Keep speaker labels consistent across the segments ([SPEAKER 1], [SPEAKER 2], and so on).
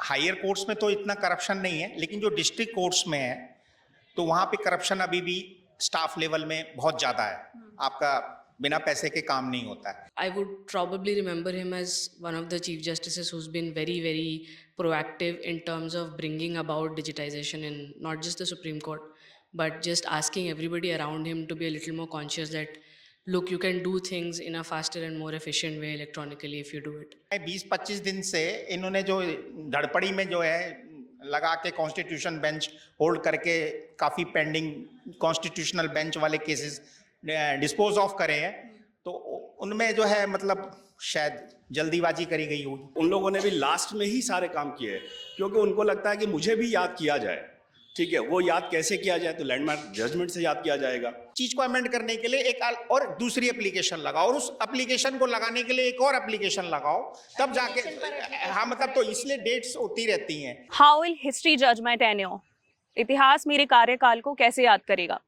[SPEAKER 1] Higher courts में तो इतना करप्शन नहीं है, लेकिन जो डिस्ट्रिक्ट कोर्ट्स में है तो वहाँ पे करप्शन अभी भी स्टाफ लेवल में बहुत ज़्यादा है। आपका बिना पैसे के काम नहीं होता है।
[SPEAKER 2] I would probably remember him as one of the Chief Justices who's been very, very proactive in terms of bringing about digitization in not just the Supreme Court, but just asking everybody around him to be a little more conscious that, look, you can do things in a faster and more efficient way electronically if you do it.
[SPEAKER 1] 20-25 दिन से इन्होंने जो धड़पड़ी में जो है लगा के constitution bench hold करके काफ़ी पेंडिंग कॉन्स्टिट्यूशनल बेंच वाले केसेस डिस्पोज ऑफ करे हैं, तो उनमें जो है मतलब शायद जल्दीबाजी करी गई होगी।
[SPEAKER 3] उन लोगों ने भी लास्ट में ही सारे काम किए हैं, क्योंकि उनको लगता है कि मुझे भी याद किया जाए। ठीक है, वो याद कैसे किया जाए? तो लैंडमार्क जजमेंट से याद किया जाएगा।
[SPEAKER 1] चीज को अमेंड करने के लिए एक और दूसरी एप्लीकेशन लगाओ, और उस एप्लीकेशन को लगाने के लिए एक और एप्लीकेशन लगाओ, तब जाके हाँ मतलब तो इसलिए डेट्स होती रहती हैं।
[SPEAKER 4] हाउ विल हिस्ट्री जज माय टेन्योर? इतिहास मेरे कार्यकाल को कैसे याद करेगा?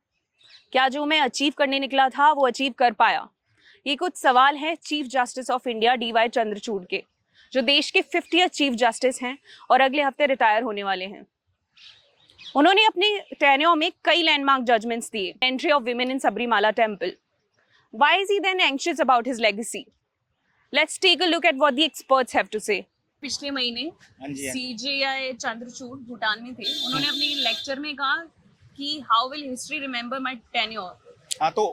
[SPEAKER 4] क्या जो मैं अचीव करने निकला था वो अचीव कर पाया? ये कुछ सवाल हैं chief justice of India DY Chandrachud के, जो देश के 50th चीफ जस्टिस हैं और अगले हफ्ते रिटायर होने वाले हैं। उन्होंने अपने टेन्योर में कई लैंडमार्क जजमेंट्स दिए। Entry of women in Sabarimala temple. Why is he then anxious about his legacy? Let's take a look at what the experts have to say.
[SPEAKER 5] पिछले महीने
[SPEAKER 1] हाँ जी, हाँ।
[SPEAKER 5] CJI चंद्रचूड़ भूटान में थे। उन्होंने अपने लेक्चर में कहा कि how will history remember my tenure.
[SPEAKER 1] हाँ,
[SPEAKER 5] तो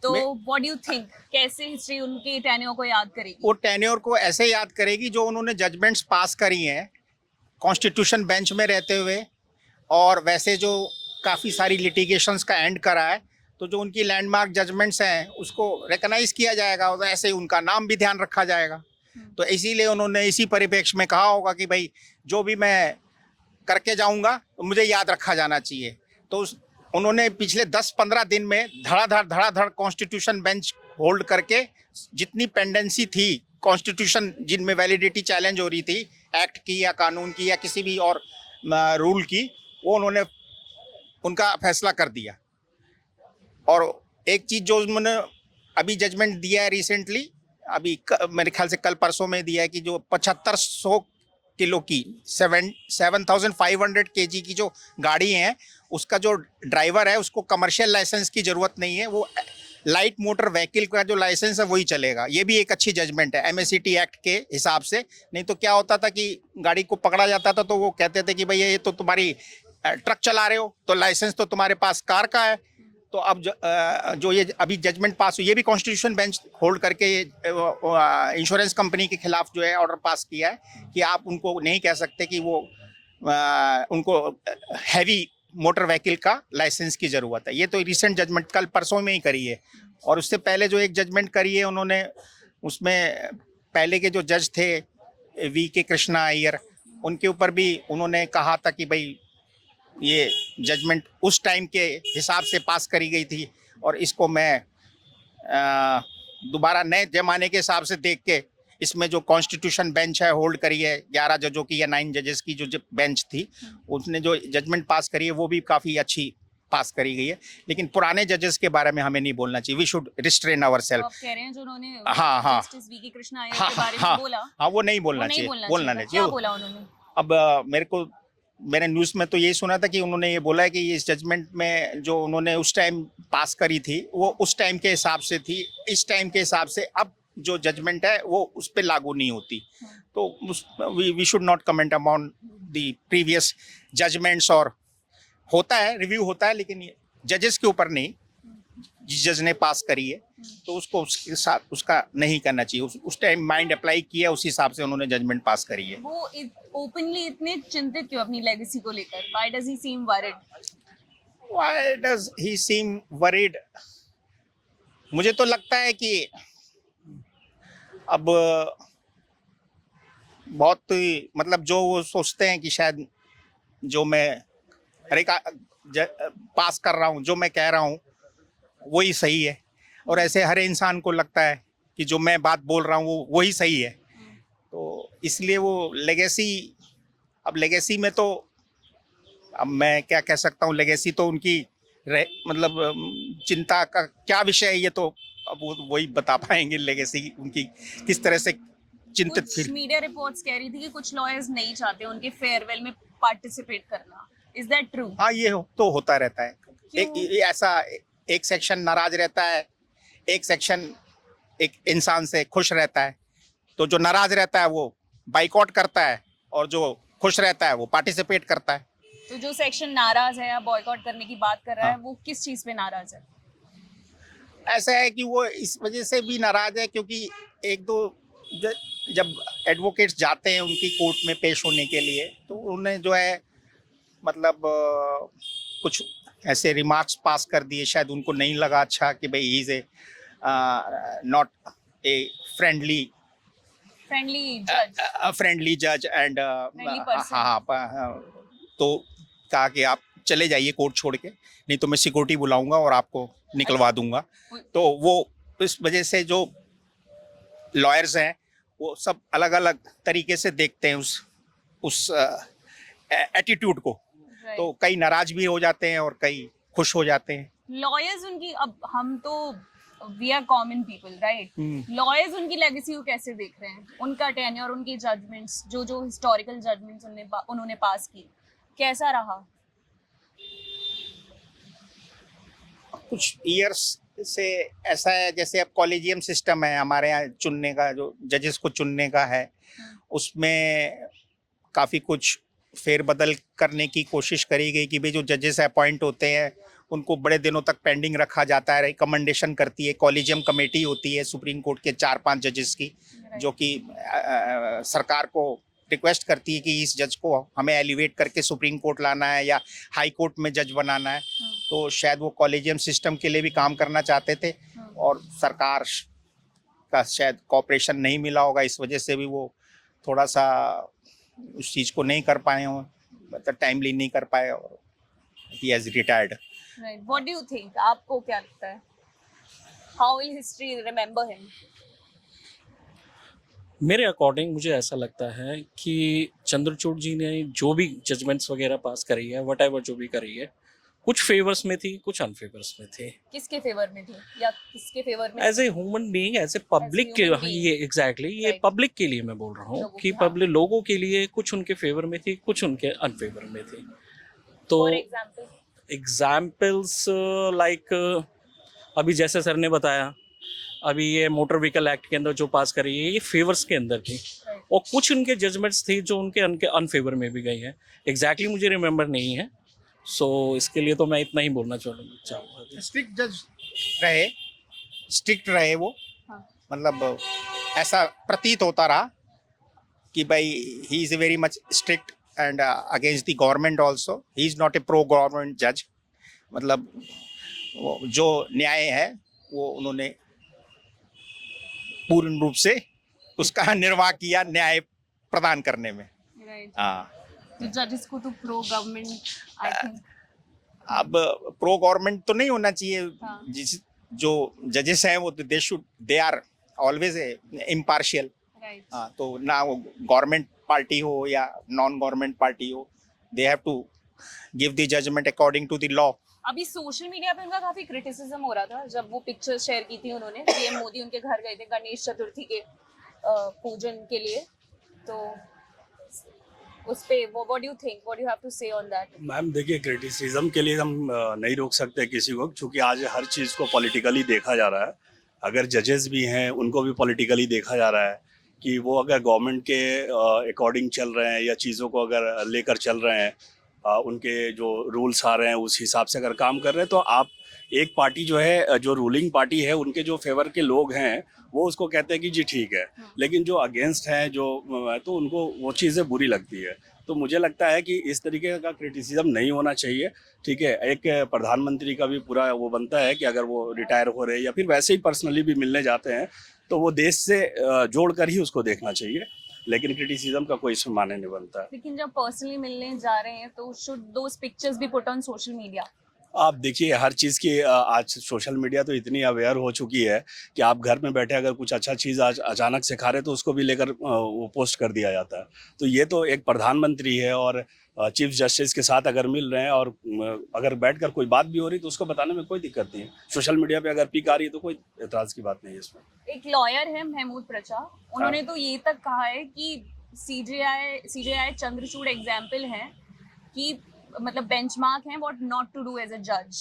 [SPEAKER 5] व्हाट डू यू थिंक, कैसे हिस्ट्री उनके टेन्योर को याद करेगी?
[SPEAKER 1] वो टेन्योर को ऐसे याद करेगी जो उन्होंने जजमेंट्स पास करी हैं कॉन्स्टिट्यूशन बेंच में रहते हुए, और वैसे जो काफ़ी सारी लिटिगेशंस का एंड करा है, तो जो उनकी लैंडमार्क जजमेंट्स हैं उसको रिकॉग्नाइज किया जाएगा, और ऐसे उनका नाम भी ध्यान रखा जाएगा। तो इसीलिए उन्होंने इसी परिप्रेक्ष्य में कहा होगा कि भाई जो भी मैं करके जाऊंगा मुझे याद रखा जाना चाहिए। तो उन्होंने पिछले 10-15 दिन में धड़ाधड़ कॉन्स्टिट्यूशन बेंच होल्ड करके जितनी पेंडेंसी थी कॉन्स्टिट्यूशन, जिनमें वैलिडिटी चैलेंज हो रही थी एक्ट की या कानून की या किसी भी और रूल की, वो उन्होंने उनका फैसला कर दिया। और एक चीज़ जो उन्होंने अभी जजमेंट दिया है रिसेंटली, अभी मेरे ख्याल से कल परसों में दिया है कि जो 7500 किलो की 7500 kg की जो गाड़ी है, उसका जो ड्राइवर है उसको कमर्शियल लाइसेंस की ज़रूरत नहीं है, वो लाइट मोटर व्हीकल का जो लाइसेंस है वही चलेगा। ये भी एक अच्छी जजमेंट है MACT एक्ट के हिसाब से। नहीं तो क्या होता था कि गाड़ी को पकड़ा जाता था तो वो कहते थे कि भैया ये तो तुम्हारी ट्रक चला रहे हो, तो लाइसेंस तो तुम्हारे पास कार का है। तो अब जो ये अभी जजमेंट पास हुई, ये भी कॉन्स्टिट्यूशन बेंच होल्ड करके इंश्योरेंस कंपनी के खिलाफ जो है ऑर्डर पास किया है कि आप उनको नहीं कह सकते कि वो उनको हैवी मोटर व्हीकल का लाइसेंस की ज़रूरत है। ये तो रिसेंट जजमेंट कल परसों में ही करी है। और उससे पहले जो एक जजमेंट करी है उन्होंने, उसमें पहले के जो जज थे VK कृष्णा अय्यर, उनके ऊपर भी उन्होंने कहा था कि भाई ये जजमेंट उस टाइम के हिसाब से पास करी गई थी, और इसको मैं दोबारा नए जमाने के हिसाब से देख के इसमें जो कॉन्स्टिट्यूशन बेंच है होल्ड करी है 11 जजों की या 9 जजेस की जो बेंच थी, उसने जो जजमेंट पास करी है वो भी काफ़ी अच्छी पास करी गई है। लेकिन पुराने जजेस के बारे में हमें नहीं बोलना चाहिए। We should restrain our self.
[SPEAKER 5] आप कह रहे हैं जो उन्होंने
[SPEAKER 1] हाँ
[SPEAKER 5] जस्टिस VK कृष्णा अय्यर के बारे में बोला,
[SPEAKER 1] हाँ, वो नहीं बोलना चाहिए, बोलना नहीं चाहिए।
[SPEAKER 5] क्या बोला उन्होंने?
[SPEAKER 1] अब मैंने न्यूज़ में तो यही सुना था कि उन्होंने ये बोला है कि इस जजमेंट में जो उन्होंने उस टाइम पास करी थी वो उस टाइम के हिसाब से थी, इस टाइम के हिसाब से अब जो जजमेंट है वो उस पर लागू नहीं होती। तो we should not comment about the previous judgements. और होता है, रिव्यू होता है, लेकिन जजेस के ऊपर नहीं। जिस जज ने पास करी है तो उसको उसके साथ उसका नहीं करना चाहिए। उस टाइम माइंड अप्लाई किया, उस हिसाब से उन्होंने जजमेंट पास करी है।
[SPEAKER 5] वो ओपनली इतने चिंतित क्यों अपनी लेगेसी को लेकर? Why does he seem worried?
[SPEAKER 1] Why does he seem worried? मुझे तो लगता है कि अब बहुत मतलब जो वो सोचते हैं कि शायद जो मैं पास कर रहा हूँ, जो मैं कह रहा हूँ वही सही है, और ऐसे हर इंसान को लगता है कि जो मैं बात बोल रहा हूँ वही सही है। तो इसलिए वो लेगेसी, अब लेगेसी में तो अब मैं क्या कह सकता हूँ, लेगेसी तो उनकी मतलब चिंता का क्या विषय है ये तो अब वो वही बता पाएंगे लेगेसी उनकी किस तरह से चिंतित
[SPEAKER 5] कुछ
[SPEAKER 1] फील।
[SPEAKER 5] मीडिया रिपोर्ट्स कह रही थी कि कुछ लॉयर्स नहीं चाहते उनके फेयरवेल में पार्टिसिपेट करना. Is that true?
[SPEAKER 1] हाँ, ये तो होता रहता है। एक
[SPEAKER 5] क्यों?
[SPEAKER 1] ये ऐसा एक सेक्शन नाराज रहता है, एक सेक्शन एक इंसान से खुश रहता है। तो जो नाराज रहता है वो बाइकआउट करता है और जो खुश रहता है वो पार्टिसिपेट करता है।
[SPEAKER 5] तो जो सेक्शन नाराज है या बॉयकॉट करने की बात कर रहा है
[SPEAKER 1] हाँ।
[SPEAKER 5] वो किस चीज पे नाराज है?
[SPEAKER 1] ऐसा है कि वो इस वजह से भी नाराज है क्योंकि एक दो जब एडवोकेट्स जाते हैं उनकी कोर्ट में पेश होने के लिए, तो उन्हें जो है मतलब कुछ ऐसे रिमार्क्स पास कर दिए, शायद उनको नहीं लगा अच्छा कि भाई he is a not a friendly
[SPEAKER 5] friendly जज.
[SPEAKER 1] And
[SPEAKER 5] Friendly person.
[SPEAKER 1] हाँ, तो कहा कि आप चले जाइए कोर्ट छोड़ के, नहीं तो मैं सिक्योरिटी बुलाऊंगा और आपको निकलवा दूंगा। तो वो इस वजह से जो लॉयर्स हैं वो सब अलग अलग तरीके से देखते हैं उस एटीट्यूड को। तो कई नाराज भी हो जाते हैं और कई खुश हो जाते हैं।
[SPEAKER 5] लॉयर्स उनकी, अब हम तो we are common people right, lawyers उनकी लेगेसी को कैसे देख रहे हैं? उनका टेन्योर, उनकी जजमेंट्स, जो हिस्टोरिकल जजमेंट्स उन्होंने पास की, कैसा रहा?
[SPEAKER 1] कुछ ईयर्स से ऐसा है जैसे अब कॉलेजियम सिस्टम है हमारे यहाँ चुनने का, जो जजेस को चुनने का है, उसमें काफ़ी कुछ फेरबदल करने की कोशिश करी गई कि भाई जो जजेस अपॉइंट होते हैं उनको बड़े दिनों तक पेंडिंग रखा जाता है। रिकमेंडेशन करती है कॉलेजियम कमेटी होती है सुप्रीम कोर्ट के 4-5 जजेस की, जो कि सरकार को रिक्वेस्ट करती है कि इस जज को हमें एलिवेट करके सुप्रीम कोर्ट लाना है या हाई कोर्ट में जज बनाना है। तो शायद वो कॉलेजियम सिस्टम के लिए भी काम करना चाहते थे और सरकार का शायद कॉपरेशन नहीं मिला होगा, इस वजह से भी वो थोड़ा सा उस चीज़ को नहीं कर पाए हों, मतलब टाइमली नहीं कर पाए और he has retired.
[SPEAKER 5] Right, what do you think? आपको क्या लगता है? How will history remember him?
[SPEAKER 6] मेरे अकॉर्डिंग मुझे ऐसा लगता है कि चंद्रचूड़ जी ने जो भी जजमेंट्स वगैरह पास करी है, वट जो भी करी है, कुछ फेवर्स में थी, कुछ अनफेवर्स में थी।
[SPEAKER 5] किसके फेवर में थी या किसके फेवर में?
[SPEAKER 6] As a human being, as a public के,
[SPEAKER 5] human being.
[SPEAKER 6] ये एग्जैक्टली ये
[SPEAKER 5] Right.
[SPEAKER 6] पब्लिक के लिए मैं बोल रहा हूँ
[SPEAKER 5] लोगों
[SPEAKER 6] कि
[SPEAKER 5] के, हाँ.
[SPEAKER 6] पब्लिक लोगों के लिए कुछ उनके फेवर में थी, कुछ उनके अनफेवर में थी। तो
[SPEAKER 5] फॉर एग्जांपल
[SPEAKER 6] एग्जाम्पल्स लाइक अभी जैसे सर ने बताया, अभी ये मोटर व्हीकल एक्ट के अंदर जो पास करी है ये फेवर्स के अंदर थी, और कुछ उनके जजमेंट्स थी जो उनके अनफेवर में भी गई है। एग्जैक्टली मुझे रिमेंबर नहीं है, सो इसके लिए तो मैं इतना ही बोलना चाहूँगा।
[SPEAKER 1] स्ट्रिक्ट जज रहे, स्ट्रिक्ट रहे वो,
[SPEAKER 5] हाँ.
[SPEAKER 1] मतलब ऐसा प्रतीत होता रहा कि भाई ही is very much strict and against the government also, he is not a pro government जज। मतलब वो जो न्याय है वो उन्होंने पूर्ण रूप से उसका निर्वाह किया न्याय प्रदान करने में।
[SPEAKER 5] राइट,
[SPEAKER 1] हाँ,
[SPEAKER 5] तो जजेस को तो प्रो गवर्नमेंट आई थिंक,
[SPEAKER 1] अब प्रो गवर्नमेंट तो नहीं होना चाहिए।
[SPEAKER 5] हाँ.
[SPEAKER 1] जिस जो जजेस हैं वो they are always impartial.
[SPEAKER 5] Right.
[SPEAKER 1] हाँ, तो ना वो गवर्नमेंट पार्टी हो या नॉन गवर्नमेंट पार्टी हो, they have to give the judgement according to the law.
[SPEAKER 5] अभी सोशल मीडिया पे उनका काफी क्रिटिसिज्म हो रहा था जब वो पिक्चर्स शेयर की थी उन्होंने, पीएम मोदी उनके घर गए थे गणेश चतुर्थी के पूजन के लिए, तो उस पे what do you think, what you have to say on that?
[SPEAKER 3] Ma'am देखिए, क्रिटिसिज्म के लिए हम नहीं रोक सकते किसी को, क्योंकि आज हर चीज़ को पॉलिटिकली देखा जा रहा है। अगर जजेस भी हैं उनको भी पॉलिटिकली देखा जा रहा है कि वो अगर गवर्नमेंट के अकॉर्डिंग चल रहे हैं या चीज़ों को अगर लेकर चल रहे हैं, उनके जो रूल्स आ रहे हैं उस हिसाब से अगर काम कर रहे हैं, तो आप एक पार्टी जो है, जो रूलिंग पार्टी है, उनके जो फेवर के लोग हैं वो उसको कहते हैं कि जी ठीक है, लेकिन जो अगेंस्ट हैं तो उनको वो चीज़ें बुरी लगती है। तो मुझे लगता है कि इस तरीके का क्रिटिसिज्म नहीं होना चाहिए। ठीक है, एक प्रधानमंत्री का भी पूरा वो बनता है कि अगर वो रिटायर हो रहे हैं या फिर वैसे ही पर्सनली भी मिलने जाते हैं तो वो देश से जोड़ कर ही उसको देखना चाहिए, लेकिन क्रिटिसिज्म का कोई इसमें माने नहीं बनता है।
[SPEAKER 5] लेकिन जब पर्सनली मिलने जा रहे हैं तो should those pictures B put on social media?
[SPEAKER 3] आप देखिए हर चीज़ की आज सोशल मीडिया तो इतनी अवेयर हो चुकी है कि आप घर में बैठे अगर कुछ अच्छा चीज़ आज अचानक से खा रहे तो उसको भी लेकर वो पोस्ट कर दिया जाता है। तो ये तो एक प्रधानमंत्री है और चीफ जस्टिस के साथ अगर मिल रहे हैं और अगर बैठकर कोई बात भी हो रही तो उसको बताने में कोई दिक्कत नहीं है। सोशल मीडिया पे अगर पिक आ रही है तो कोई एतराज़ की बात नहीं है इसमें।
[SPEAKER 5] एक लॉयर है महमूद प्रचा, उन्होंने तो ये तक कहा है कि सीजेआई चंद्रचूड़ एग्जाम्पल है कि मतलब बेंचमार्क है what not to do as a जज।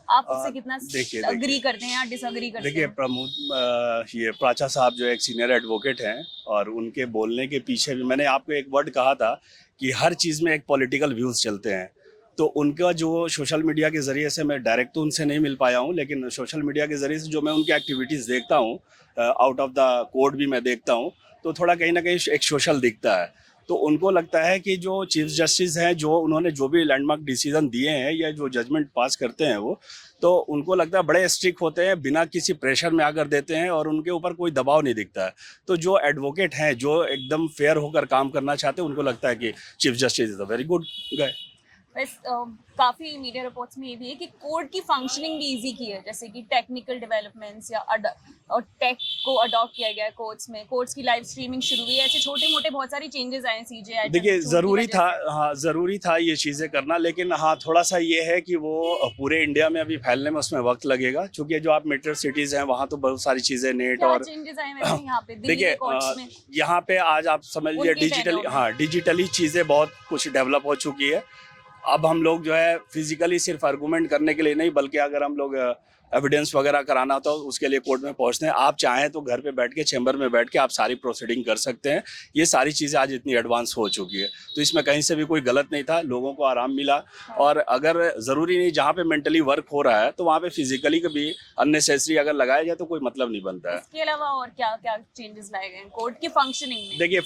[SPEAKER 5] आप उससे कितना
[SPEAKER 3] देखिए
[SPEAKER 5] अग्री करते हैं या डिसअग्री करते
[SPEAKER 3] देखिए
[SPEAKER 5] हैं?
[SPEAKER 3] ये प्राचा साहब जो एक सीनियर एडवोकेट हैं और उनके बोलने के पीछे भी मैंने आपको एक वर्ड कहा था कि हर चीज़ में एक पॉलिटिकल व्यूज़ चलते हैं। तो उनका जो सोशल मीडिया के ज़रिए से मैं डायरेक्ट तो उनसे नहीं मिल पाया हूँ, लेकिन सोशल मीडिया के ज़रिए से जो मैं उनकी एक्टिविटीज़ देखता हूँ, आउट ऑफ द कोर्ट भी मैं देखता हूँ, तो थोड़ा कहीं ना कहीं एक सोशल दिखता है। तो उनको लगता है कि जो चीफ जस्टिस हैं, जो उन्होंने जो भी लैंडमार्क डिसीजन दिए हैं या जो जजमेंट पास करते हैं वो, तो उनको लगता है बड़े स्ट्रिक्ट होते हैं, बिना किसी प्रेशर में आकर देते हैं और उनके ऊपर कोई दबाव नहीं दिखता है। तो जो एडवोकेट हैं, जो एकदम फेयर होकर काम करना चाहते हैं, उनको लगता है कि chief justice is a very good guy.
[SPEAKER 5] बस काफी मीडिया रिपोर्ट्स में ये भी है कि कोर्ट की फंक्शनिंग भी इजी की है, जैसे कि टेक्निकल डेवलपमेंट्स या और टेक को अडॉप्ट किया गया है कोर्ट्स में, कोर्ट्स की लाइव स्ट्रीमिंग शुरू हुई है, ऐसे छोटे मोटे बहुत सारी चेंजेस आए हैं सीजेआई।
[SPEAKER 3] देखिए ज़रूरी था ये चीज़ें करना, लेकिन हाँ थोड़ा सा ये है कि वो पूरे इंडिया में अभी फैलने में उसमें वक्त लगेगा, क्योंकि जो आप मेट्रो सिटीज़ हैं वहाँ तो बहुत सारी चीज़ें नेट और
[SPEAKER 5] चेंजेस आए वैसे यहाँ पे दिल्ली
[SPEAKER 3] देखिए
[SPEAKER 5] के कोर्ट्स में?
[SPEAKER 3] यहाँ पे आज आप समझ लीजिए डिजिटली चीज़ें बहुत कुछ डेवलप हो चुकी है। अब हम लोग जो है फिजिकली सिर्फ आर्गूमेंट करने के लिए नहीं, बल्कि अगर हम लोग एविडेंस वगैरह कराना होता है उसके लिए कोर्ट में पहुंचते हैं। आप चाहें तो घर पे बैठ के, चैम्बर में बैठ के आप सारी प्रोसीडिंग कर सकते हैं। ये सारी चीज़ें आज इतनी एडवांस हो चुकी है, तो इसमें कहीं से भी कोई गलत नहीं था, लोगों को आराम मिला। और अगर ज़रूरी नहीं जहाँ पे मेंटली वर्क हो रहा है तो वहाँ पे फिजिकली भी अननेसेसरी अगर लगाया जाए तो कोई मतलब नहीं बनता है।
[SPEAKER 5] इसके अलावा और क्या क्या चेंजेस लाए गए कोर्ट की फंक्शनिंग में?
[SPEAKER 3] देखिए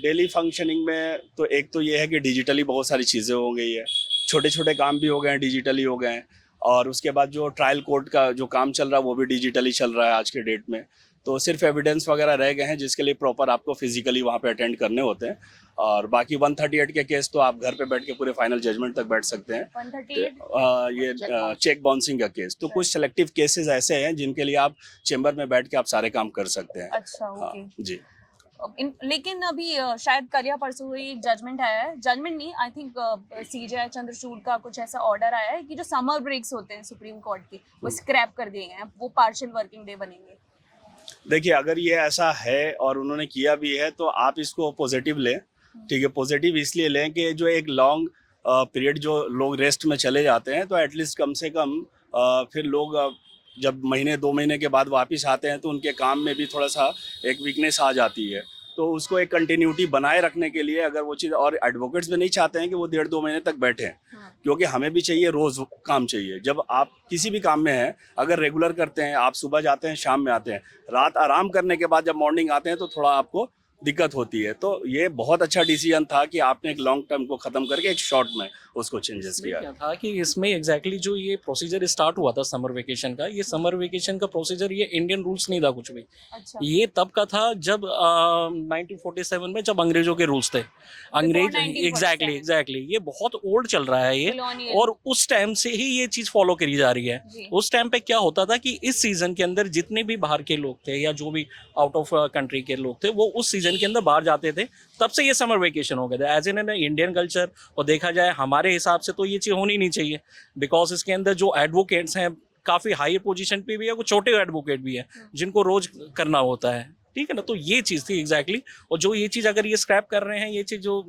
[SPEAKER 3] डेली फंक्शनिंग में तो एक तो ये है कि डिजिटली बहुत सारी चीज़ें हो गई है, छोटे छोटे काम भी हो गए हैं, डिजिटली हो गए हैं। और उसके बाद जो ट्रायल कोर्ट का जो काम चल रहा है वो भी डिजिटली चल रहा है आज के डेट में। तो सिर्फ एविडेंस वगैरह रह गए हैं जिसके लिए प्रॉपर आपको फिजिकली वहाँ पे अटेंड करने होते हैं। और बाकी 138 के केस तो आप घर पे बैठ के पूरे फाइनल जजमेंट तक बैठ सकते हैं।
[SPEAKER 5] 138
[SPEAKER 3] ये चेक बाउंसिंग का केस, तो कुछ सेलेक्टिव केसेस ऐसे हैं जिनके लिए आप चेंबर में बैठ के आप सारे काम कर सकते हैं।
[SPEAKER 5] अच्छा,
[SPEAKER 3] हाँ,
[SPEAKER 5] ओके
[SPEAKER 3] जी।
[SPEAKER 5] लेकिन अभी शायद कल या परसों हुई एक जजमेंट आया है, जजमेंट नहीं, आई थिंक सीजेआई चंद्रचूड़ का कुछ ऐसा ऑर्डर आया है कि जो समर ब्रेक्स होते हैं सुप्रीम कोर्ट के वो स्क्रैप कर दिए गए हैं, वो पार्शियल वर्किंग डे बनेंगे।
[SPEAKER 3] देखिए अगर ये ऐसा है और उन्होंने किया भी है तो आप इसको पॉजिटिव लें, ठीक है। पॉजिटिव इसलिए लें कि जो एक लॉन्ग पीरियड जो लोग रेस्ट में चले जाते हैं तो एटलीस्ट कम से कम फिर लोग जब महीने 2 महीने के बाद वापस आते हैं तो उनके काम में भी थोड़ा सा एक वीकनेस आ जाती है। तो उसको एक कंटिन्यूटी बनाए रखने के लिए अगर वो चीज़, और एडवोकेट्स भी नहीं चाहते हैं कि वो 1.5-2 महीने तक बैठें, क्योंकि हमें भी चाहिए, रोज़ काम चाहिए। जब आप किसी भी काम में हैं, अगर रेगुलर करते हैं, आप सुबह जाते हैं शाम में आते हैं, रात आराम करने के बाद जब मॉर्निंग आते हैं तो थोड़ा आपको दिक्कत होती है। तो ये बहुत अच्छा डिसीजन था कि आपने एक लॉन्ग टर्म को ख़त्म करके एक शॉर्ट में उसको चेंजेस किया।
[SPEAKER 6] क्या था कि इसमें एग्जैक्टली जो ये प्रोसीजर स्टार्ट हुआ था समर वेकेशन का, ये समर वेकेशन का प्रोसीजर ये इंडियन रूल्स नहीं था कुछ भी।
[SPEAKER 5] अच्छा,
[SPEAKER 6] ये तब का था जब 1947 में जब अंग्रेजों के रूल्स थे। अंग्रेज
[SPEAKER 5] 1947
[SPEAKER 6] एग्जैक्टली ये बहुत ओल्ड चल रहा है ये,
[SPEAKER 5] Colonial।
[SPEAKER 6] और उस टाइम से ही ये चीज फॉलो करी जा रही है।
[SPEAKER 5] जी।
[SPEAKER 6] उस टाइम पे क्या होता था कि इस सीजन के अंदर जितने भी बाहर के लोग थे या जो भी आउट ऑफ कंट्री के लोग थे वो उस सीजन के अंदर बाहर जाते थे, तब से ये समर वेकेशन हो गए थे। एज एन इंडियन कल्चर और देखा जाए हमारे हिसाब से तो ये चीज़ होनी नहीं चाहिए, बिकॉज इसके अंदर जो एडवोकेट्स हैं काफ़ी हाई पोजीशन पे भी है, कुछ छोटे एडवोकेट भी हैं जिनको रोज करना होता है, ठीक है ना। तो ये चीज़ थी एग्जैक्टली। और जो ये चीज़ अगर ये स्क्रैप कर रहे हैं, ये चीज़ जो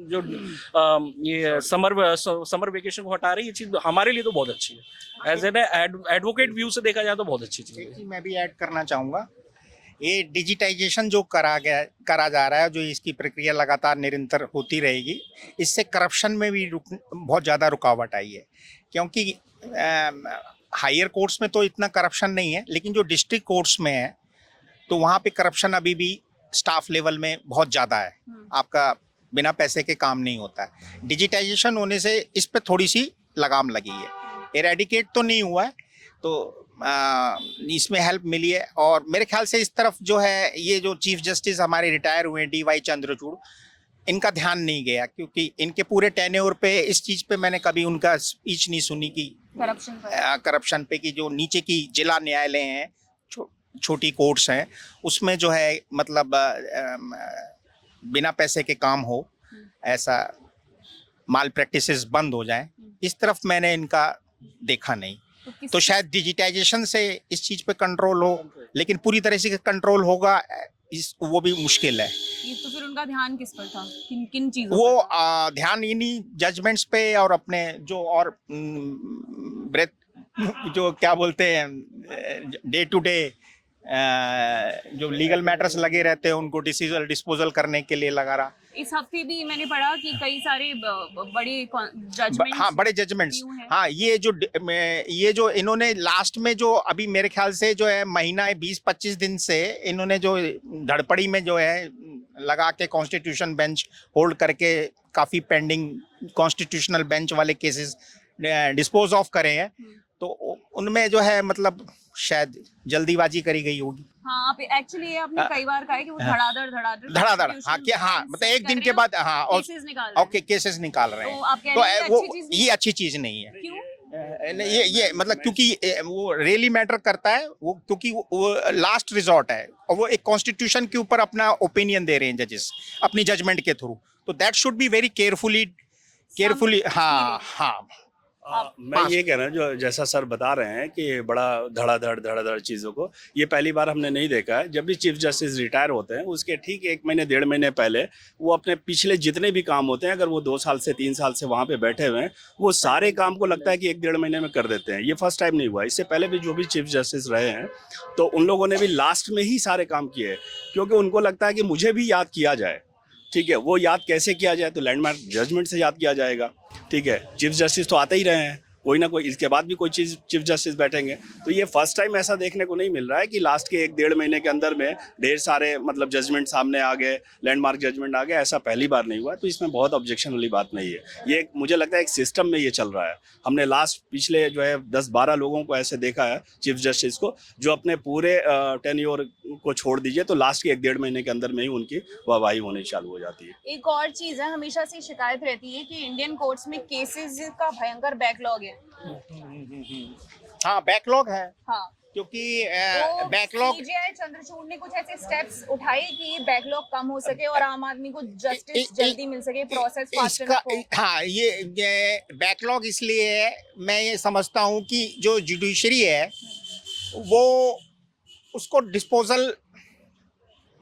[SPEAKER 6] ये समर वेकेशन को हटा रहे हैं, ये चीज़ हमारे लिए तो बहुत अच्छी है। एज एन एडवोकेट व्यू से देखा जाए तो बहुत अच्छी चीज़ है।
[SPEAKER 1] मैं भी ऐड करना चाहूँगा, ये डिजिटाइजेशन जो करा जा रहा है, जो इसकी प्रक्रिया लगातार निरंतर होती रहेगी, इससे करप्शन में भी बहुत ज़्यादा रुकावट आई है। क्योंकि हायर कोर्ट्स में तो इतना करप्शन नहीं है, लेकिन जो डिस्ट्रिक्ट कोर्ट्स में है तो वहाँ पे करप्शन अभी भी स्टाफ लेवल में बहुत ज़्यादा है। आपका बिना पैसे के काम नहीं होता है। डिजिटाइजेशन होने से इस पे थोड़ी सी लगाम लगी है, एरेडिकेट तो नहीं हुआ है, तो इसमें हेल्प मिली है। और मेरे ख्याल से इस तरफ जो है, ये जो चीफ जस्टिस हमारे रिटायर हुए हैं DY चंद्रचूड़, इनका ध्यान नहीं गया, क्योंकि इनके पूरे टेन्योर पे इस चीज़ पे मैंने कभी उनका स्पीच नहीं सुनी कि करप्शन पे की जो नीचे की जिला न्यायालय हैं, छोटी कोर्ट्स हैं, उसमें जो है मतलब बिना पैसे के काम हो, ऐसा माल प्रैक्टिसेस बंद हो जाए, इस तरफ मैंने इनका देखा नहीं। तो शायद डिजिटाइजेशन से इस चीज पे कंट्रोल हो, लेकिन पूरी तरह से कंट्रोल होगा वो भी मुश्किल है।
[SPEAKER 5] तो फिर उनका ध्यान किस पर था, किन किन चीजों
[SPEAKER 1] वो
[SPEAKER 5] पर?
[SPEAKER 1] ध्यान इन्हीं जजमेंट्स पे और अपने जो और ब्रेथ जो क्या बोलते हैं डे टू डे जो लीगल मैटर्स लगे रहते हैं उनको डिस्पोजल करने के लिए लगा रहा।
[SPEAKER 5] इस हफ्ते भी मैंने पढ़ा कि कई सारे बड़े जजमेंट्स,
[SPEAKER 1] हाँ बड़े जजमेंट्स, हाँ ये जो इन्होंने लास्ट में जो अभी मेरे ख्याल से जो है महीना 20-25 दिन से इन्होंने जो धड़पड़ी में जो है लगा के कॉन्स्टिट्यूशन बेंच होल्ड करके काफी पेंडिंग कॉन्स्टिट्यूशनल बेंच वाले केसेस डिस्पोज ऑफ करे हैं, तो उनमें जो है मतलब शायद जल्दीबाजी करी गई होगी।
[SPEAKER 5] हाँ, आप एक्चुअली आपने कई बार कहा है कि वो धड़ाधड़
[SPEAKER 1] हाँ क्या, हाँ मतलब एक दिन के बाद, हाँ और ओके केसेस निकाल रहे
[SPEAKER 5] तो आप कह
[SPEAKER 1] हैं,
[SPEAKER 5] रहे हैं
[SPEAKER 1] तो वो
[SPEAKER 5] अच्छी चीज़ नहीं?
[SPEAKER 1] ये अच्छी चीज नहीं है।
[SPEAKER 5] क्यों?
[SPEAKER 1] ये मतलब क्योंकि वो रियली मैटर करता है वो, क्योंकि वो लास्ट रिजॉर्ट है और वो एक कॉन्स्टिट्यूशन के ऊपर अपना ओपिनियन दे रहे हैं जजेस अपनी जजमेंट के थ्रू, तो that should be very carefully. हाँ
[SPEAKER 3] मैं ये कह रहा हूँ जो जैसा सर बता रहे हैं कि बड़ा धड़ाधड़ चीज़ों को ये पहली बार हमने नहीं देखा है। जब भी चीफ जस्टिस रिटायर होते हैं उसके ठीक 1 महीने 1.5 महीने पहले वो अपने पिछले जितने भी काम होते हैं, अगर वो 2 साल से 3 साल से वहाँ पे बैठे हुए हैं, वो सारे काम को लगता है कि 1-1.5 महीने में कर देते हैं। ये फर्स्ट टाइम नहीं हुआ, इससे पहले भी जो भी चीफ जस्टिस रहे हैं तो उन लोगों ने भी लास्ट में ही सारे काम किए, क्योंकि उनको लगता है कि मुझे भी याद किया जाए। ठीक है, वो याद कैसे किया जाए, तो लैंडमार्क जजमेंट से याद किया जाएगा। ठीक है, चीफ जस्टिस तो आते ही रहे हैं, कोई ना कोई इसके बाद भी कोई चीफ जस्टिस बैठेंगे, तो ये फर्स्ट टाइम ऐसा देखने को नहीं मिल रहा है कि लास्ट के 1-1.5 महीने के अंदर में ढेर सारे मतलब जजमेंट सामने आ गए, लैंडमार्क जजमेंट आ गए, ऐसा पहली बार नहीं हुआ। तो इसमें बहुत ऑब्जेक्शन वाली बात नहीं है, ये मुझे लगता है एक सिस्टम में ये चल रहा है। हमने लास्ट पिछले जो है 10-12 लोगों को ऐसे देखा है चीफ जस्टिस को, जो अपने पूरे टेन्योर को छोड़ दीजिए तो लास्ट के 1-1.5 महीने के अंदर में ही उनकी वाहवाही होनी चालू हो जाती है।
[SPEAKER 5] एक और चीज है, हमेशा से शिकायत रहती है कि इंडियन कोर्ट्स में केसेस का भयंकर बैकलॉग है।
[SPEAKER 1] हाँ बैकलॉग है,
[SPEAKER 5] हाँ,
[SPEAKER 1] क्योंकि
[SPEAKER 5] तो
[SPEAKER 1] बैकलॉग
[SPEAKER 5] सीजेआई चंद्रचूड़ ने कुछ ऐसे स्टेप्स उठाए कि बैकलॉग कम हो सके और आम आदमी को जस्टिस जल्दी मिल सके, प्रोसेस फास्ट
[SPEAKER 1] इसका
[SPEAKER 5] हो।
[SPEAKER 1] हाँ ये बैकलॉग इसलिए है, मैं ये समझता हूँ कि जो जुडिशरी है वो उसको डिस्पोजल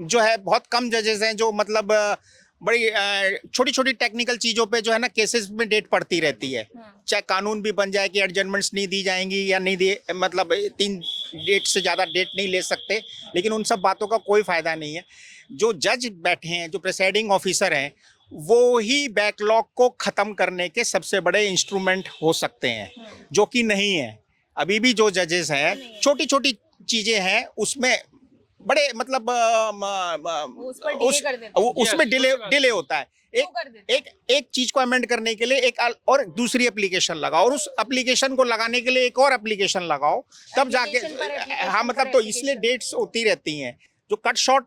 [SPEAKER 1] जो है बहुत कम जजेस हैं जो मतलब बड़ी छोटी छोटी टेक्निकल चीज़ों पे जो है ना केसेस में डेट पड़ती रहती है, चाहे कानून भी बन जाए कि एडजमेंट्स नहीं दी जाएंगी या नहीं दी, मतलब 3 डेट से ज़्यादा डेट नहीं ले सकते, लेकिन उन सब बातों का कोई फ़ायदा नहीं है। जो जज बैठे हैं, जो प्रिसाइडिंग ऑफिसर हैं, वो ही बैकलॉग को ख़त्म करने के सबसे बड़े इंस्ट्रूमेंट हो सकते हैं, जो कि नहीं है। अभी भी जो जजेस हैं छोटी छोटी चीज़ें हैं उसमें बड़े मतलब उसमें डिले होता है। एक चीज को अमेंड करने के लिए एक और दूसरी एप्लीकेशन लगाओ और उस एप्लीकेशन को लगाने के लिए एक और एप्लीकेशन लगाओ, तब जाके हाँ मतलब तो इसलिए डेट्स होती रहती हैं। जो कट शॉर्ट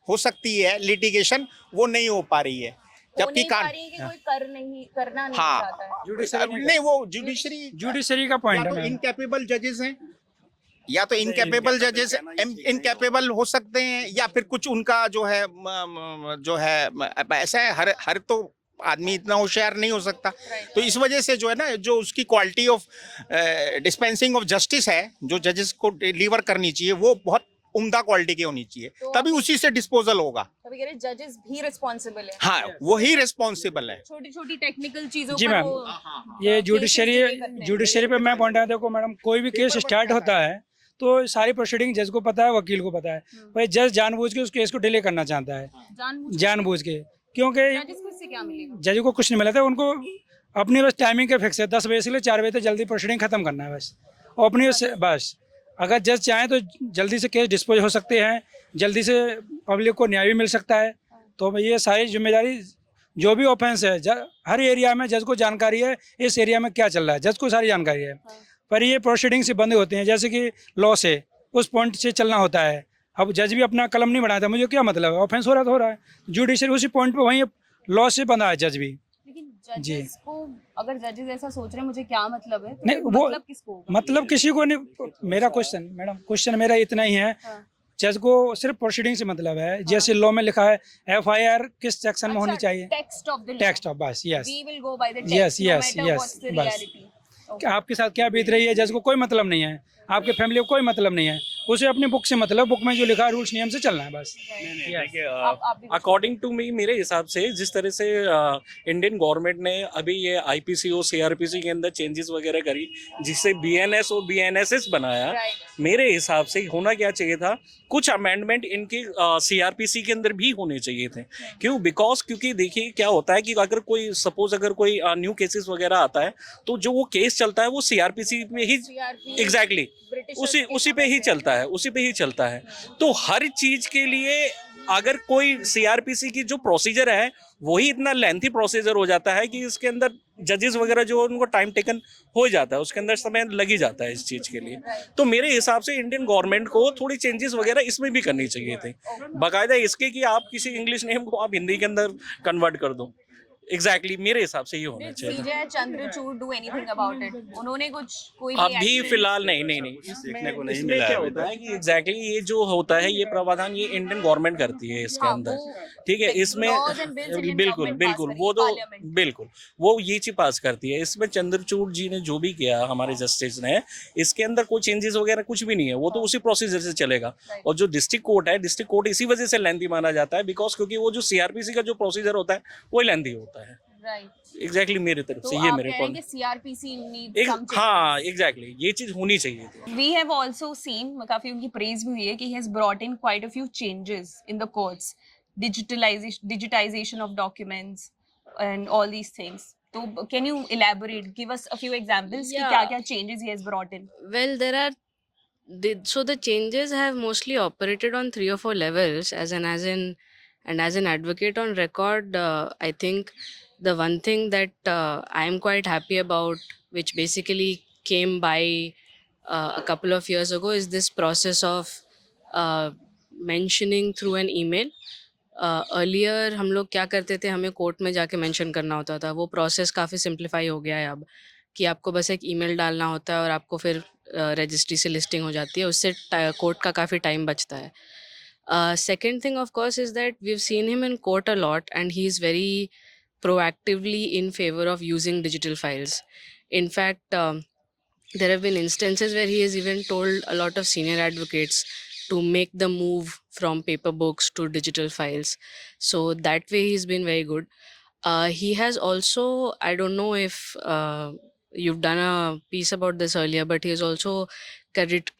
[SPEAKER 1] हो सकती है लिटिगेशन वो नहीं हो पा रही है, जबकि
[SPEAKER 5] करना नहीं चाहता है।
[SPEAKER 1] नहीं वो जुडिशरी का पॉइंट है, इनकैपेबल जजेस हैं या तो इनकैपेबल जजेस इनकैपेबल हो सकते हैं या फिर कुछ उनका जो है ऐसा है, हर तो आदमी इतना होशियार नहीं हो सकता। तो इस वजह से जो है ना जो उसकी quality of dispensing of justice है जो जजेस को डिलीवर करनी चाहिए वो बहुत उम्दा क्वालिटी की होनी चाहिए,
[SPEAKER 5] तो
[SPEAKER 1] तभी उसी से डिस्पोजल होगा।
[SPEAKER 5] तभी कह रहे जजेस भी रिस्पॉन्सिबल है।
[SPEAKER 1] हाँ वही रिस्पॉन्सिबल है,
[SPEAKER 5] छोटी छोटी टेक्निकल चीजों
[SPEAKER 7] जी
[SPEAKER 5] पर
[SPEAKER 7] मैम,
[SPEAKER 5] वो
[SPEAKER 7] ये जुडिशरी पे मैं पॉइंट आता हूँ मैडम, कोई भी केस स्टार्ट होता है तो सारी प्रोसीडिंग जज को पता है, वकील को पता है, भाई जज जानबूझ के उस केस को डिले करना चाहता है, जानबूझ के, क्योंकि
[SPEAKER 5] जजेस को इससे क्या मिलेगा?
[SPEAKER 7] जज को कुछ नहीं मिला था, उनको अपनी बस टाइमिंग का फिक्स है, 10 बजे से ले 4 बजे तक जल्दी प्रोसीडिंग खत्म करना है बस, और अपनी बस अगर जज चाहें तो जल्दी से केस डिस्पोज हो सकते हैं, जल्दी से पब्लिक को न्याय भी मिल सकता है। तो ये सारी जिम्मेदारी जो भी ऑफेंस है हर एरिया में जज को जानकारी है, इस एरिया में क्या चल रहा है जज को सारी जानकारी है, पर ये प्रोसीडिंग से बंद होते हैं, जैसे कि लॉ से उस पॉइंट से चलना होता है। अब जज भी अपना कलम नहीं बढ़ाता, मुझे क्या मतलब है, ऑफेंस हो रहा है तो हो रहा है, जुडिशरी उसी पॉइंट पे वहीं लॉ से बंधा है जज भी।
[SPEAKER 5] लेकिन
[SPEAKER 7] जी।
[SPEAKER 5] जजेस को, अगर जजेस ऐसा सोच रहे हैं, मुझे क्या मतलब है, तो
[SPEAKER 7] नहीं,
[SPEAKER 5] फिर
[SPEAKER 7] वो
[SPEAKER 5] मतलब किसको होगा?
[SPEAKER 7] मतलब किसी को नहीं। मेरा क्वेश्चन मैडम, क्वेश्चन मेरा इतना ही है,
[SPEAKER 5] हाँ।
[SPEAKER 7] जज को सिर्फ प्रोसीडिंग से मतलब है। जैसे लॉ में लिखा है एफआईआर किस सेक्शन में होनी चाहिए,
[SPEAKER 5] text off the
[SPEAKER 7] text off, बस yes
[SPEAKER 5] we will go by the
[SPEAKER 7] yes
[SPEAKER 5] text no
[SPEAKER 7] yes
[SPEAKER 5] matter
[SPEAKER 7] yes
[SPEAKER 5] what's the
[SPEAKER 7] bus.
[SPEAKER 5] Reality.
[SPEAKER 7] कि आपके साथ क्या बीत रही है जज को कोई मतलब नहीं है, आपके फैमिली को कोई मतलब नहीं है, उसे अपनी बुक से मतलब, बुक में जो लिखा है रूल्स नियम से चलना है बस।
[SPEAKER 3] नहीं,
[SPEAKER 7] Yes.
[SPEAKER 3] देखिए
[SPEAKER 5] आप भी
[SPEAKER 6] अकॉर्डिंग टू मी, मेरे हिसाब से जिस तरह से इंडियन गवर्नमेंट ने अभी ये आईपीसी और सीआरपीसी के अंदर चेंजेस वगैरह करी, जिससे बीएनएस और बीएनएसएस बनाया,
[SPEAKER 5] Right.
[SPEAKER 6] मेरे हिसाब से होना क्या चाहिए था, कुछ अमेंडमेंट इनके सीआरपीसी के अंदर भी होने चाहिए थे। क्यों? क्योंकि देखिए क्या होता है कि अगर कोई सपोज अगर कोई न्यू केसेस वगैरह आता है, तो जो वो केस चलता है वो सीआरपीसी में ही
[SPEAKER 5] CRP
[SPEAKER 6] एग्जैक्टली उसी पे ही चलता है, उसी पे ही चलता है। तो हर चीज के लिए अगर कोई सीआरपीसी की जो प्रोसीजर है वही इतना लेंथी प्रोसीजर हो जाता है कि इसके अंदर जजेस वगैरह जो उनको टाइम टेकन हो जाता है, उसके अंदर समय लग ही जाता है इस चीज के लिए। तो मेरे हिसाब से इंडियन गवर्नमेंट को थोड़ी चेंजेस वगैरह इसमें भी करनी चाहिए थे, बाकायदा इसके कि आप किसी इंग्लिश नेम को आप हिंदी के अंदर कन्वर्ट कर दो। एग्जैक्टली मेरे हिसाब से ये होना चाहिए था।
[SPEAKER 5] CJ Chandrachud do anything about it? उन्होंने कोई भी
[SPEAKER 6] अभी
[SPEAKER 5] action-
[SPEAKER 6] फिलहाल नहीं
[SPEAKER 3] देखने को नहीं
[SPEAKER 6] इसमें
[SPEAKER 3] मिला
[SPEAKER 6] क्या
[SPEAKER 3] है अभी
[SPEAKER 6] होता है कि एग्जैक्टली ये जो होता है ये प्रावधान ये इंडियन गवर्नमेंट करती है इसके
[SPEAKER 5] हाँ,
[SPEAKER 6] अंदर,
[SPEAKER 5] वो
[SPEAKER 6] ठीक है।
[SPEAKER 5] like
[SPEAKER 6] इसमें
[SPEAKER 5] laws and bills Indian
[SPEAKER 6] बिल्कुल
[SPEAKER 5] government pass
[SPEAKER 6] बिल्कुल
[SPEAKER 5] करेगी,
[SPEAKER 6] वो तो
[SPEAKER 5] parliament।
[SPEAKER 6] बिल्कुल वो ये चीज पास करती है। इसमें चंद्रचूड़ जी ने जो भी किया हमारे जस्टिस ने, इसके अंदर कोई चेंजेस वगैरह कुछ भी नहीं है, वो तो उसी प्रोसीजर से चलेगा। और जो डिस्ट्रिक्ट कोर्ट है, डिस्ट्रिक्ट कोर्ट इसी वजह से लेंथी माना जाता है, बिकॉज क्योंकि वो जो सीआरपीसी का जो प्रोसीजर होता है वो लेंथी होता है।
[SPEAKER 5] Right.
[SPEAKER 6] एग्जैक्टली मेरे तरफ
[SPEAKER 5] तो
[SPEAKER 6] से ये
[SPEAKER 5] आप
[SPEAKER 6] मेरे
[SPEAKER 5] कह रहे हैं
[SPEAKER 6] पॉइंट।
[SPEAKER 5] कि सीआरपीसी नीड्स सम
[SPEAKER 6] हाँ एग्जैक्टली ये चीज होनी चाहिए थी।
[SPEAKER 4] We have also seen, काफी उनकी praise भी हुई है कि he has brought in quite a few changes in the courts, digitization of documents and all these things. So can you elaborate, give us a few examples कि
[SPEAKER 2] Yeah.
[SPEAKER 4] क्या-क्या changes he has brought in?
[SPEAKER 2] Well, so the changes have mostly operated on 3 or 4 levels. As an advocate on record, I think the one thing that I am quite happy about, which basically came by a couple of years ago, is this process of mentioning through an email. Earlier हम लोग क्या करते थे, हमें court में जाके mention करना होता था। वो प्रोसेस काफ़ी सिंप्लीफाई हो गया है अब, कि आपको बस एक ईमेल डालना होता है और आपको फिर रजिस्ट्री से लिस्टिंग हो जाती है। उससे कोर्ट का काफ़ी टाइम बचता है। Second thing of course is that we have seen him in court a lot and he is very proactively in favor of using digital files. In fact, there have been instances where he has even told a lot of senior advocates to make the move from paper books to digital files. So that way he's been very good. He has also, I don't know if you've done a piece about this earlier, but he is also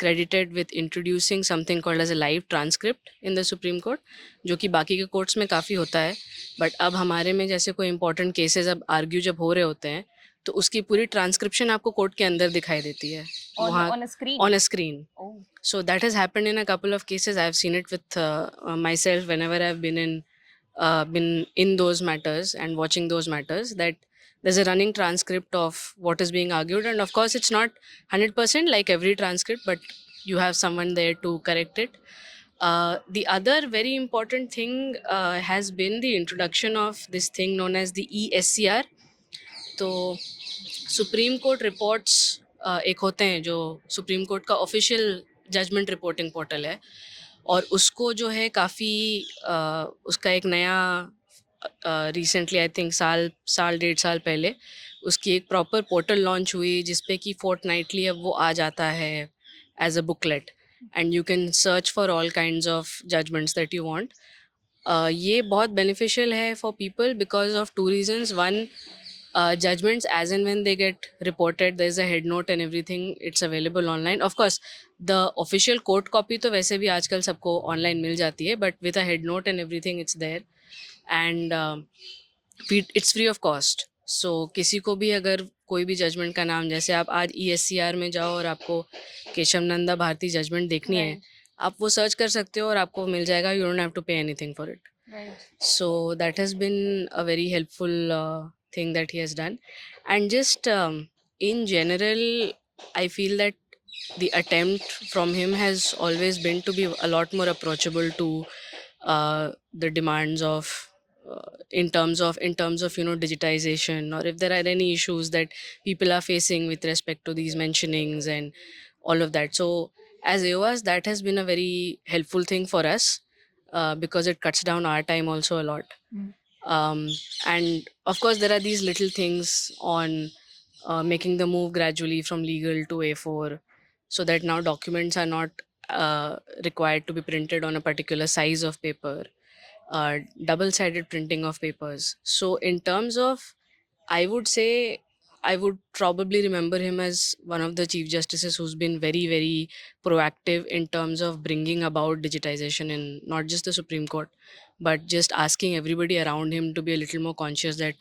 [SPEAKER 2] credited with introducing something called as a live transcript in the Supreme Court, जो कि बाकी के courts में काफ़ी होता है, but अब हमारे में जैसे कोई इंपॉर्टेंट केसेस अब आर्ग्यू जब हो रहे होते हैं तो उसकी पूरी ट्रांसक्रिप्शन आपको कोर्ट के अंदर दिखाई देती है
[SPEAKER 4] On a screen?
[SPEAKER 2] on a screen.
[SPEAKER 4] Oh.
[SPEAKER 2] So that has happened in a couple of cases. I've seen it with myself whenever I've been in those matters and watching those matters, that there's a running transcript of what is being argued, and of course it's not 100% like every transcript, but you have someone there to correct it. The other very important thing has been the introduction of this thing known as the ESCR. तो supreme court reports एक होते हैं जो supreme court का official judgement reporting portal है, और उसको जो है काफ़ी उसका एक नया रिसेंटली आई थिंक साल 1.5 साल पहले उसकी एक प्रॉपर पोर्टल लॉन्च हुई, जिसपे कि फोर्टनाइटली अब वो आ जाता है as a booklet, and you can search for all kinds of judgments that you want. ये बहुत बेनिफिशियल है for people because of 2 reasons. One, judgments as and when they get reported, there's a head note and everything, it's available online. Of course the official court copy तो वैसे भी आजकल सबको online मिल जाती है, but with a head note and everything it's there, and it's free of cost. So किसी को भी अगर कोई भी जजमेंट का नाम, जैसे आप आज ESCR में जाओ और आपको केशव नंदा भारती जजमेंट देखनी है, आप वो सर्च कर सकते हो और आपको मिल जाएगा. You don't have to pay anything for it.
[SPEAKER 5] Right.
[SPEAKER 2] So that has been a very helpful thing that he has done. And just in general, I feel that the attempt from him has always been to be a lot more approachable to the demands of in terms of digitization, or if there are any issues that people are facing with respect to these mentionings and all of that. So as AOAs, that has been a very helpful thing for us, because it cuts down our time also a lot. um, and of course there are these little things on making the move gradually from legal to A4, so that now documents are not required to be printed on a particular size of paper, double-sided printing of papers. So in terms of, I would say, I would probably remember him as one of the chief justices who's been very, very proactive in terms of bringing about digitization in not just the Supreme Court, but just asking everybody around him to be a little more conscious that,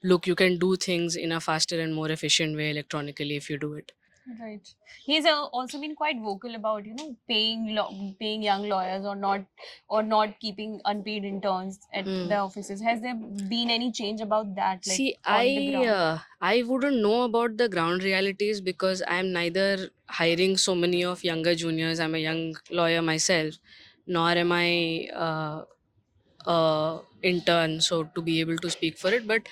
[SPEAKER 2] look, you can do things in a faster and more efficient way electronically if you do it.
[SPEAKER 4] Right. He's also been quite vocal about, paying young lawyers or not keeping unpaid interns at the offices. Has there been any change about that? Like,
[SPEAKER 2] See,
[SPEAKER 4] on the ground?
[SPEAKER 2] I wouldn't know about the ground realities because I'm neither hiring so many of younger juniors. I'm a young lawyer myself, nor am I intern, so to be able to speak for it. But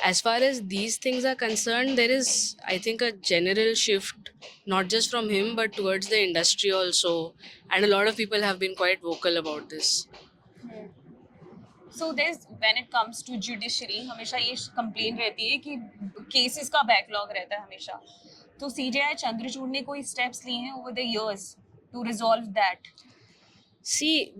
[SPEAKER 2] as far as these things are concerned, there is, I think, a general shift, not just from him but towards the industry also, and a lot of people have been quite vocal about this.
[SPEAKER 4] So there's, when it comes to judiciary, हमेशा ये complaint रहती है कि cases का backlog रहता है हमेशा. तो CJI चंद्रचूड़ ने कोई steps लिए हैं over the years to resolve that?
[SPEAKER 2] See,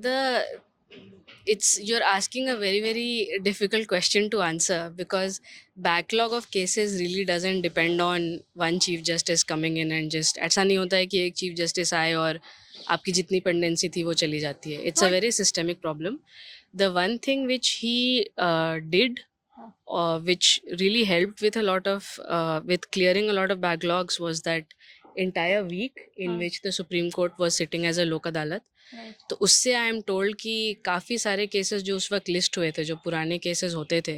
[SPEAKER 2] you're asking a very, very difficult question to answer, because backlog of cases really doesn't depend on one chief justice coming in and just, ऐसा नहीं होता है कि एक chief justice आए और आपकी जितनी pendency थी वो चली जाती है. It's a very systemic problem. The one thing which he did, which really helped with a lot of with clearing a lot of backlogs, was that entire week in which the Supreme Court was sitting as a Lok Adalat. तो उससे I am told कि काफ़ी सारे cases जो उस वक्त list हुए थे, जो पुराने केसेस होते थे,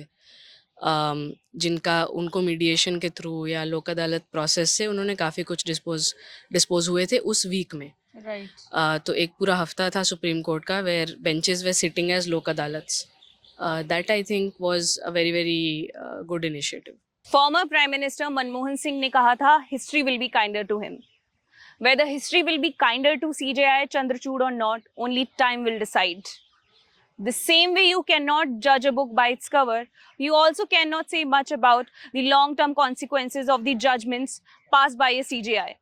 [SPEAKER 2] जिनका उनको मीडिएशन के थ्रू या लोक अदालत प्रोसेस से उन्होंने काफ़ी कुछ डिस्पोज हुए थे उस वीक में. तो एक पूरा हफ्ता था सुप्रीम कोर्ट का, where benches were sitting as Lok Adalats. That I think was a very, very good initiative.
[SPEAKER 4] Former Prime Minister Manmohan Singh ने कहा था, history will be kinder to him. Whether history will be kinder to CJI Chandrachud or not, only time will decide. The same way you cannot judge a book by its cover, you also cannot say much about the long-term consequences of the judgments passed by a CJI.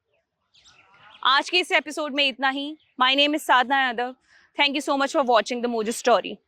[SPEAKER 4] आज के इस episode में इतना ही. My name is Sadhna Yadav. Thank you so much for watching the Mojo Story.